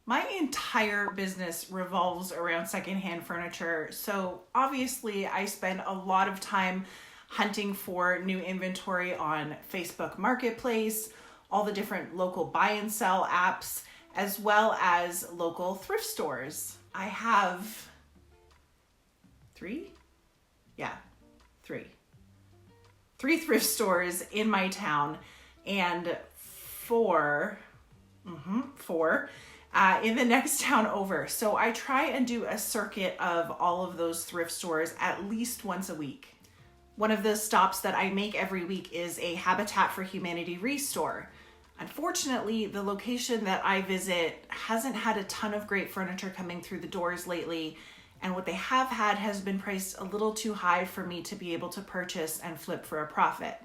My entire business revolves around secondhand furniture, so obviously I spend a lot of time hunting for new inventory on Facebook Marketplace, all the different local buy and sell apps, as well as local thrift stores. I have three? Yeah, three. Three thrift stores in my town and four in the next town over. So I try and do a circuit of all of those thrift stores at least once a week. One of the stops that I make every week is a Habitat for Humanity restore. Unfortunately, the location that I visit hasn't had a ton of great furniture coming through the doors lately, and what they have had has been priced a little too high for me to be able to purchase and flip for a profit.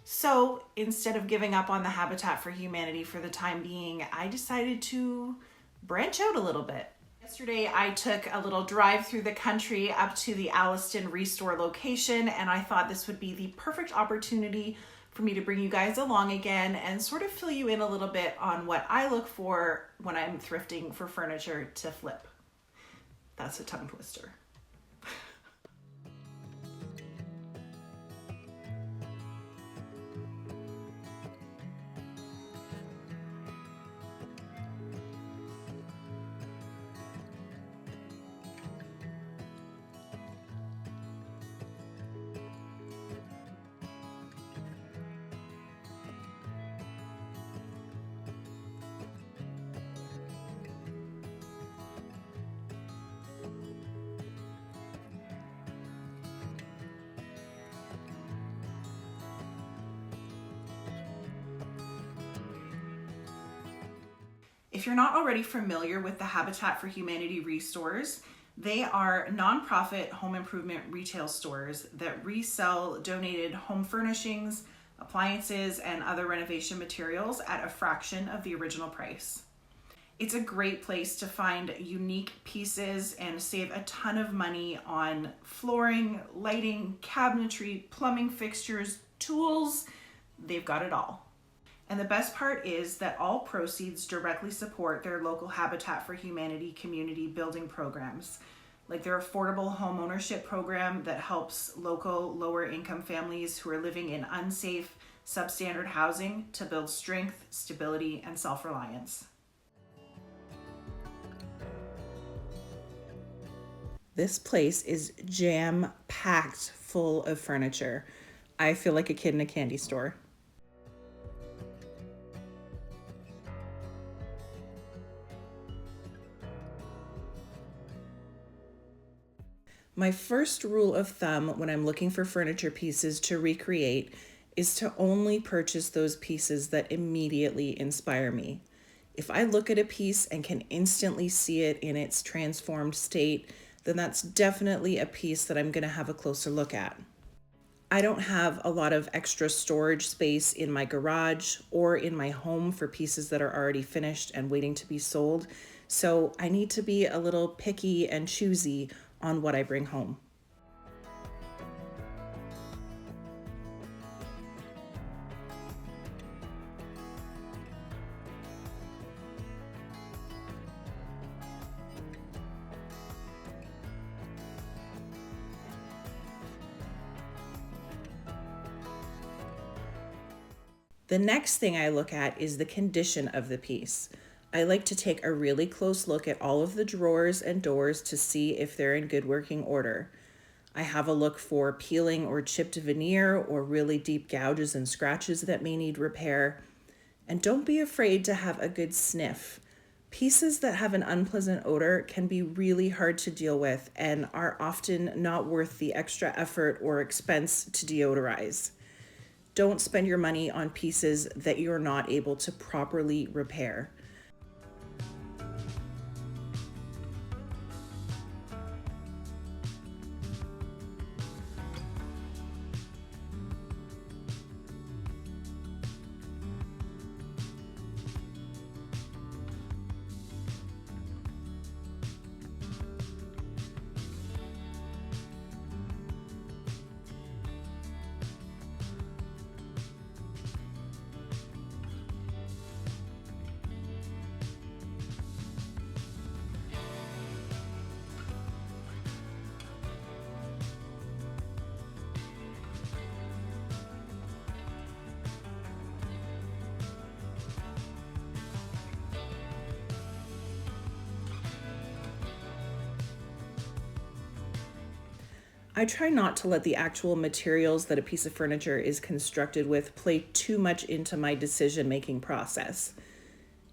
So instead of giving up on the Habitat for Humanity for the time being, I decided to branch out a little bit. Yesterday, I took a little drive through the country up to the Alliston Restore location, and I thought this would be the perfect opportunity for me to bring you guys along again and sort of fill you in a little bit on what I look for when I'm thrifting for furniture to flip. That's a tongue twister. If you're not already familiar with the Habitat for Humanity restores, they are nonprofit home improvement retail stores that resell donated home furnishings, appliances, and other renovation materials at a fraction of the original price. It's a great place to find unique pieces and save a ton of money on flooring, lighting, cabinetry, plumbing fixtures, tools. They've got it all. And the best part is that all proceeds directly support their local Habitat for Humanity community building programs, like their affordable home ownership program that helps local lower income families who are living in unsafe, substandard housing to build strength, stability, and self-reliance. This place is jam-packed full of furniture. I feel like a kid in a candy store. My first rule of thumb when I'm looking for furniture pieces to recreate is to only purchase those pieces that immediately inspire me. If I look at a piece and can instantly see it in its transformed state, then that's definitely a piece that I'm going to have a closer look at. I don't have a lot of extra storage space in my garage or in my home for pieces that are already finished and waiting to be sold, so I need to be a little picky and choosy on what I bring home. The next thing I look at is the condition of the piece. I like to take a really close look at all of the drawers and doors to see if they're in good working order. I have a look for peeling or chipped veneer or really deep gouges and scratches that may need repair. And don't be afraid to have a good sniff. Pieces that have an unpleasant odor can be really hard to deal with and are often not worth the extra effort or expense to deodorize. Don't spend your money on pieces that you're not able to properly repair. I try not to let the actual materials that a piece of furniture is constructed with play too much into my decision-making process.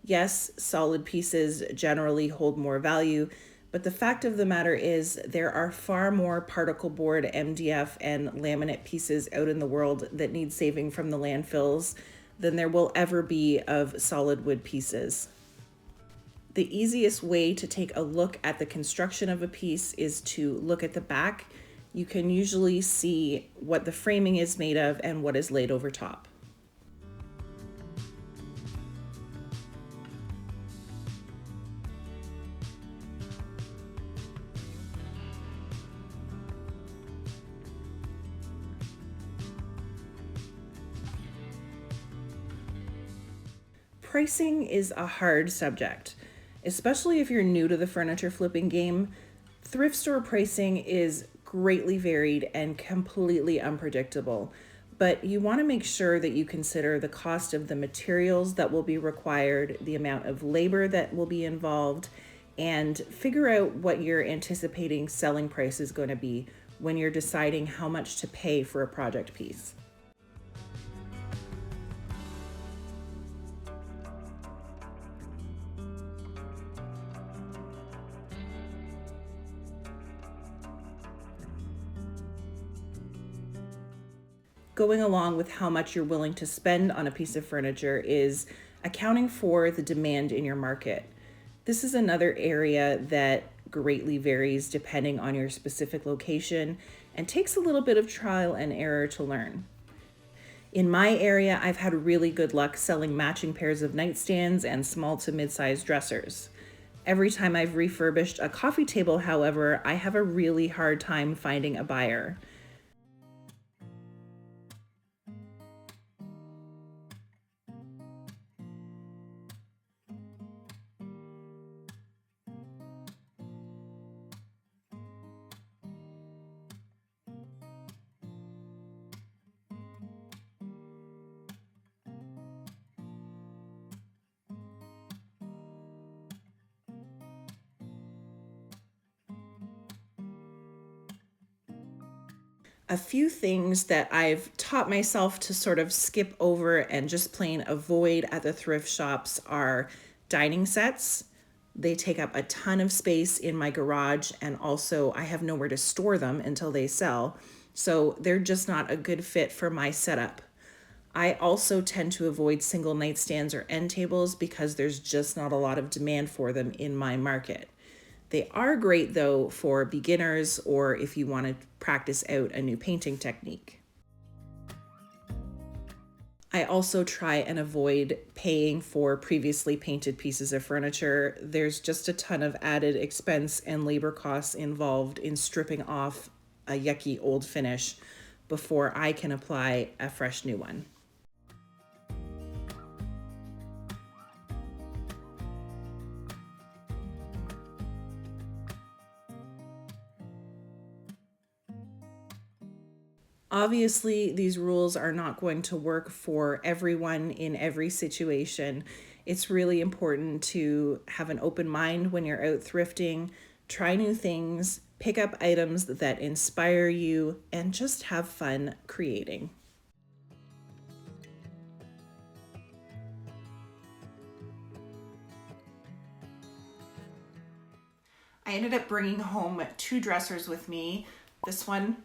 Yes, solid pieces generally hold more value, but the fact of the matter is there are far more particle board, MDF, and laminate pieces out in the world that need saving from the landfills than there will ever be of solid wood pieces. The easiest way to take a look at the construction of a piece is to look at the back. You can usually see what the framing is made of and what is laid over top. Pricing is a hard subject, especially if you're new to the furniture flipping game. Thrift store pricing is greatly varied and completely unpredictable, but you want to make sure that you consider the cost of the materials that will be required, the amount of labor that will be involved, and figure out what your anticipating selling price is going to be when you're deciding how much to pay for a project piece. Going along with how much you're willing to spend on a piece of furniture is accounting for the demand in your market. This is another area that greatly varies depending on your specific location and takes a little bit of trial and error to learn. In my area, I've had really good luck selling matching pairs of nightstands and small to mid-sized dressers. Every time I've refurbished a coffee table, however, I have a really hard time finding a buyer. A few things that I've taught myself to sort of skip over and just plain avoid at the thrift shops are dining sets. They take up a ton of space in my garage, and also I have nowhere to store them until they sell. So they're just not a good fit for my setup. I also tend to avoid single nightstands or end tables because there's just not a lot of demand for them in my market. They are great though for beginners or if you want to practice out a new painting technique. I also try and avoid paying for previously painted pieces of furniture. There's just a ton of added expense and labor costs involved in stripping off a yucky old finish before I can apply a fresh new one. Obviously, these rules are not going to work for everyone in every situation. It's really important to have an open mind when you're out thrifting, try new things, pick up items that inspire you, and just have fun creating. I ended up bringing home 2 dressers with me, this one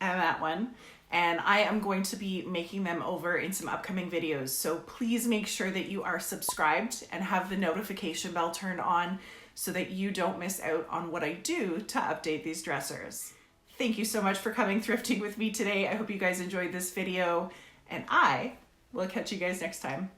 and that one, and I am going to be making them over in some upcoming videos. So please make sure that you are subscribed and have the notification bell turned on so that you don't miss out on what I do to update these dressers. Thank you so much for coming thrifting with me today. I hope you guys enjoyed this video, and I will catch you guys next time.